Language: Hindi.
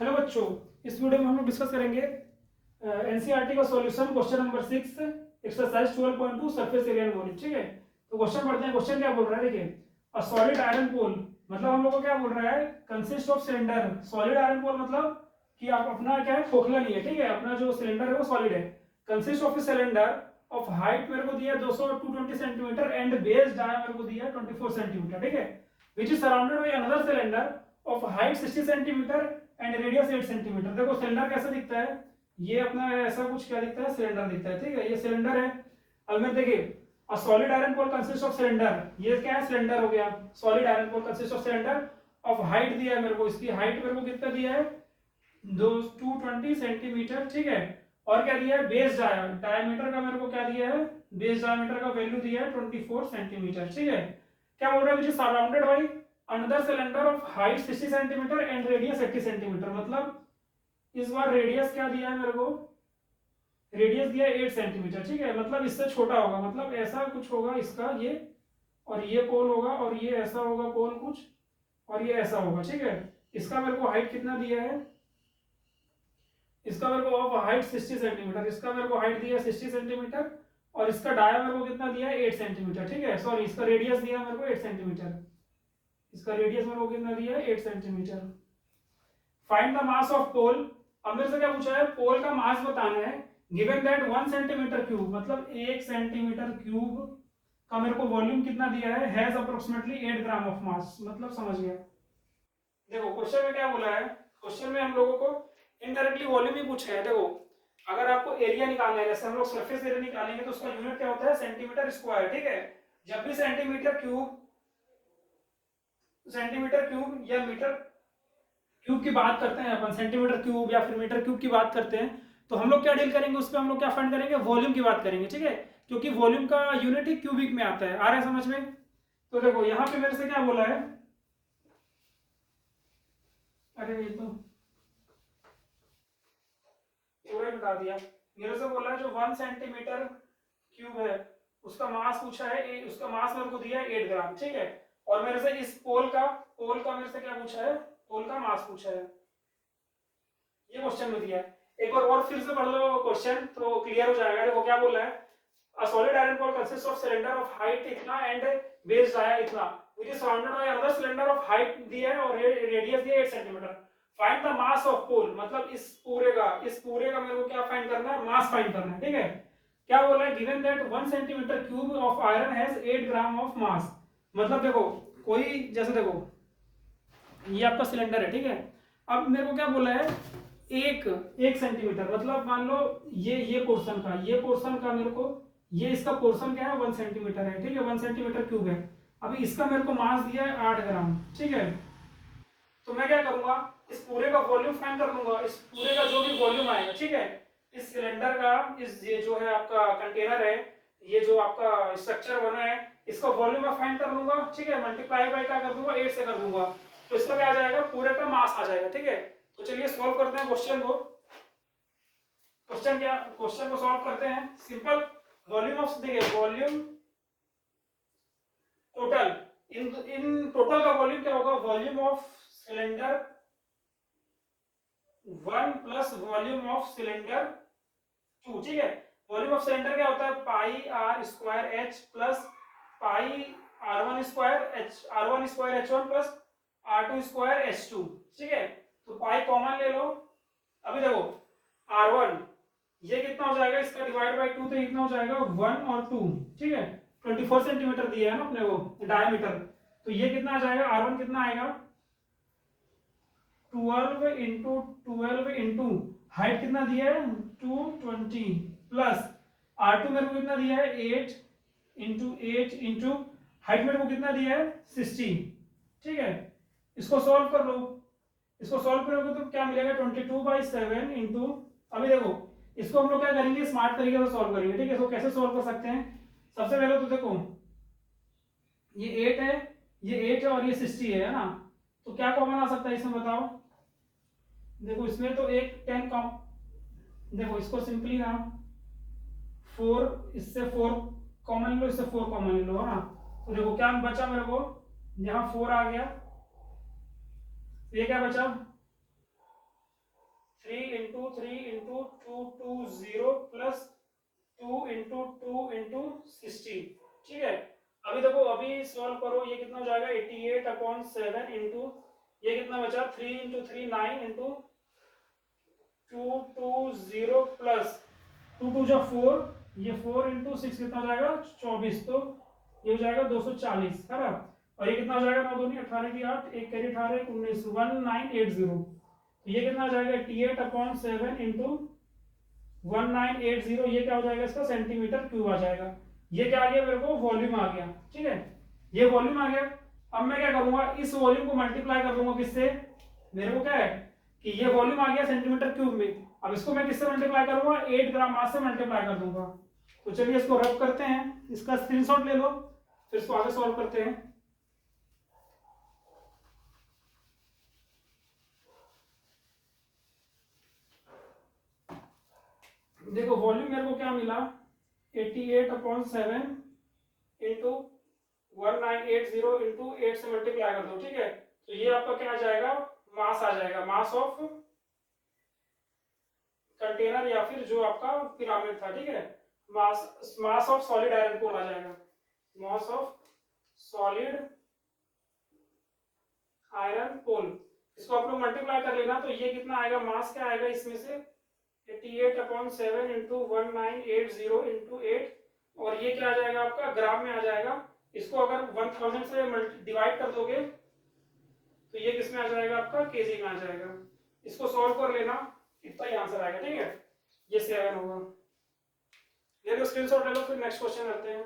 हेलो बच्चों, इस वीडियो में हम लोग डिस्कस करेंगे एनसीईआरटी का solution question number 6 exercise 12.2 surface area and volume. ठीक है, तो क्वेश्चन पढ़ते हैं। क्वेश्चन क्या बोल रहा है, देखिए, अ सॉलिड आयरन पोल, मतलब हम लोग को क्या बोल रहा है, consist of cylinder. Solid iron pole मतलब कि आप अपना क्या है, खोखला नहीं है। ठीक है, अपना जो सिलेंडर है वो सॉलिड है। Consist of cylinder of height मेरे को दिया 220 सेंटीमीटर एंड बेस डाया मेरे को दिया 24 सेंटीमीटर। ठीक है, which is surrounded by another cylinder of height 60 centimetre and radius 8 centimetre. देखो सिलेंडर कैसा दिखता है, ये अपना ऐसा कुछ क्या दिखता है, सिलेंडर दिखता है। ठीक है, ये सिलेंडर है। अब मैं देखिए, a solid iron pole consist of cylinder, ये क्या है, सिलेंडर हो गया। Solid iron pole consist of cylinder of height दिया है मेरे को, इसकी हाइट मेरे को कितना दिया है, 220 सेंटीमीटर। ठीक है, और क्या दिया है, बेस डायमीटर का मेरे को क्या दिया है, बेस डायमीटर का वैल्यू दिया है 24 सेंटीमीटर। ठीक है, क्या बोल रहा है, which is surrounded by another cylinder of height 60 centimetre and radius 80 centimetre. मतलब इस बार रेडियस क्या दिया है मेरे को, रेडियस दिया है 8 सेंटीमीटर। ठीक है, मतलब इससे छोटा होगा, मतलब ऐसा कुछ होगा इसका, ये और ये पोल होगा, और ये ऐसा होगा पोल कुछ, और ये ऐसा होगा। ठीक है, इसका मेरे को हाइट कितना दिया है, इसका मेरे को ऑफ हाइट 60 सेंटीमीटर, इसका मेरे को हाइट दिया है 60 सेंटीमीटर, और इसका डाया मेरे को कितना दिया है, 8 सेंटीमीटर। ठीक है, सॉरी, इसका रेडियस दिया मेरे को 8 सेंटीमीटर, इसका रेडियस मेरे को कितना दिया है, 8 centimetre. Find the mass of pole. अब मेरे से क्या पूछा है, पोल का मास बताना है। गिवन दैट 1 सेंटीमीटर क्यूब, मतलब 1 सेंटीमीटर क्यूब का मेरे को वॉल्यूम कितना दिया है, has approximately 8 gram of mass. मतलब समझ गया। देखो क्वेश्चन में क्या बोला है, क्वेश्चन में हम लोगों को इनडायरेक्टली वॉल्यूम ही पूछा है। देखो, अगर आपको एरिया निकालना है, जैसे हम लोग सरफेस एरिया निकालेंगे तो उसका यूनिट क्या होता है, सेंटीमीटर स्क्वायर। ठीक है, जब भी सेंटीमीटर क्यूब या मीटर क्यूब की बात करते हैं, अपन सेंटीमीटर क्यूब या फिर मीटर क्यूब की बात करते हैं, तो हम लोग क्या डील करेंगे, उस पर हम लोग क्या फाइंड करेंगे, वॉल्यूम की बात करेंगे। ठीक है, क्योंकि वॉल्यूम का यूनिट ही क्यूबिक में आता है। आ रहा है समझ में। तो देखो यहाँ पे मेरे से क्या बोला है, अरे ये तो पूरा ही बता दिया। मेरे से बोला है जो 1 सेंटीमीटर क्यूब है उसका मास पूछा है, उसका मास मेरे को दिया है 8 ग्राम। ठीक है, और मेरे से इस पोल का मेरे से क्या पूछा है, पोल का मास पूछा है, ये क्वेश्चन में दिया है। एक बार और फिर से पढ़ लो क्वेश्चन तो क्लियर हो जाएगा। देखो क्या बोल रहा है, a solid iron pole consist of cylinder of height इतना एंड बेस डाया इतना, which is surrounded by another cylinder of height दिया है और रेडियस दिया है 8 centimetre. Find the mass of pole, मतलब इस पूरे का मेरे को क्या फाइंड करना है, मास फाइंड करना है। ठीक है, क्या बोल रहा है, given that 1 centimetre cube of iron has 8 gram of mass. मतलब देखो, कोई जैसे देखो ये आपका सिलेंडर है। ठीक है, अब मेरे को क्या बोला है, एक सेंटीमीटर, मतलब मान लो ये पोर्शन का मेरे को, ये इसका पोर्शन क्या है, 1 सेंटीमीटर है। ठीक है, 1 सेंटीमीटर क्यूब है। अभी इसका मेरे को मास दिया है 8 ग्राम। ठीक है, तो मैं क्या करूंगा, इस पूरे का वॉल्यूम फाइंड कर लूंगा, इस पूरे का जो भी वॉल्यूम आएगा। ठीक है, इस सिलेंडर का, इस ये जो है आपका कंटेनर है, ये जो आपका स्ट्रक्चर बना है, इसका वॉल्यूम मैं फाइंड कर लूंगा। ठीक है, मल्टीप्लाई बाय क्या कर दूंगा, 8 से कर दूंगा, तो इसका क्या आ जाएगा, पूरे का मास आ जाएगा। ठीक है, तो चलिए सॉल्व करते हैं क्वेश्चन को। क्वेश्चन को सॉल्व करते हैं। सिंपल, वॉल्यूम ऑफ, देखिए वॉल्यूम टोटल, इन टोटल का वॉल्यूम क्या होगा, volume of cylinder 1 plus volume of cylinder 2। ठीक है, वॉल्यूम ऑफ सिलेंडर क्या होता है, pi R square H plus pi R1 square H1 plus R2 square H2। ठीक है, तो पाई कॉमन ले लो। अभी देखो R1 ये कितना हो जाएगा, इसका डिवाइड बाय 2 तो कितना हो जाएगा, 1 और 2। ठीक है, 24 सेंटीमीटर दिया है ना अपने को डायमीटर, तो ये कितना आ जाएगा, R1 कितना आएगा, 12 इंटू हाइट कितना दिया है, 220 प्लस R2 मेरे को कितना दिया है, 8 इंटू हाइट मेरे को कितना दिया है, 60। ठीक है, इसको सॉल्व कर लो। इसको सॉल्व करोगे तो क्या मिलेगा, 22/7 इंटू, अभी देखो इसको हम लोग क्या करेंगे, स्मार्ट तरीके से सॉल्व करेंगे। ठीक है, इसको कैसे सॉल्व कर सकते हैं, सबसे पहले तो देखो ये 8 है, ये 8 है और ये 60 है ना, तो क्या कॉमन आ सकता है इसमें बताओ। देखो इसमें तो एक 10 कॉम, देखो इसको सिंपली ना 4, इससे 4 कॉमन लो, इससे 4 कॉमन लो, है ना। तो देखो क्या बचा मेरे को, यहाँ 4 आ गया, ये क्या बचा, 3 × 3 × 220 प्लस 2 × 2 × 60। ठीक है, अभी देखो, अभी सॉल्व करो, ये कितना हो जाएगा 88/7 इंटू ये कितना बचा 3 × 3 9 इंटू 220 प्लस 2 2 जा 4, ये 4 × 6 कितना हो जाएगा 24, तो ये हो जाएगा 240 है ना। और ये कितना हो जाएगा 9 दूनी 18 की 8, 1 करी 18 19 1980, तो ये कितना हो जाएगा 88/7 इंटू 1980, ये क्या हो जाएगा इसका सेंटीमीटर क्यूब आ जाएगा। ये क्या आ गया मेरे को वॉल्यूम आ गया। ठीक है, ये वॉल्यूम आ गया। अब मैं क्या करूंगा, इस वॉल्यूम को मल्टीप्लाई कर दूंगा किससे, मेरे को क्या है कि ये वॉल्यूम आ गया सेंटीमीटर क्यूब में, अब इसको मैं किससे मल्टीप्लाई करूंगा 8 ग्राम मास से मल्टीप्लाई कर दूंगा। तो चलिए इसको रब करते हैं, इसका स्क्रीनशॉट ले लो, फिर इसको आगे सॉल्व करते हैं। देखो वॉल्यूम मेरे को क्या मिला 88/7 इंटू 1980 इंटू 8 से मल्टीप्लाई कर दो। ठीक है, तो ये आपका क्या आ जाएगा, मास आ जाएगा, मास ऑफ कंटेनर या फिर जो आपका पिरामिड था। ठीक है, mass of solid iron core आ जाएगा, mass of solid iron pole. इसको आप लोग मल्टीप्लाई कर लेना, तो ये कितना आएगा, मास क्या आएगा इसमें से 88/7 इंटू 1980 इंटू 8, और ये क्या आ जाएगा आपका ग्राम में आ जाएगा। इसको अगर 1000 से डिवाइड कर दोगे तो ये किसमें आ जाएगा आपका केजी में आ जाएगा। इसको सॉल्व कर लेना, इतना ही आंसर आएगा। ठीक है, ये 7 होगा। ले लो स्क्रीनशॉट ले लो, फिर नेक्स्ट क्वेश्चन करते हैं।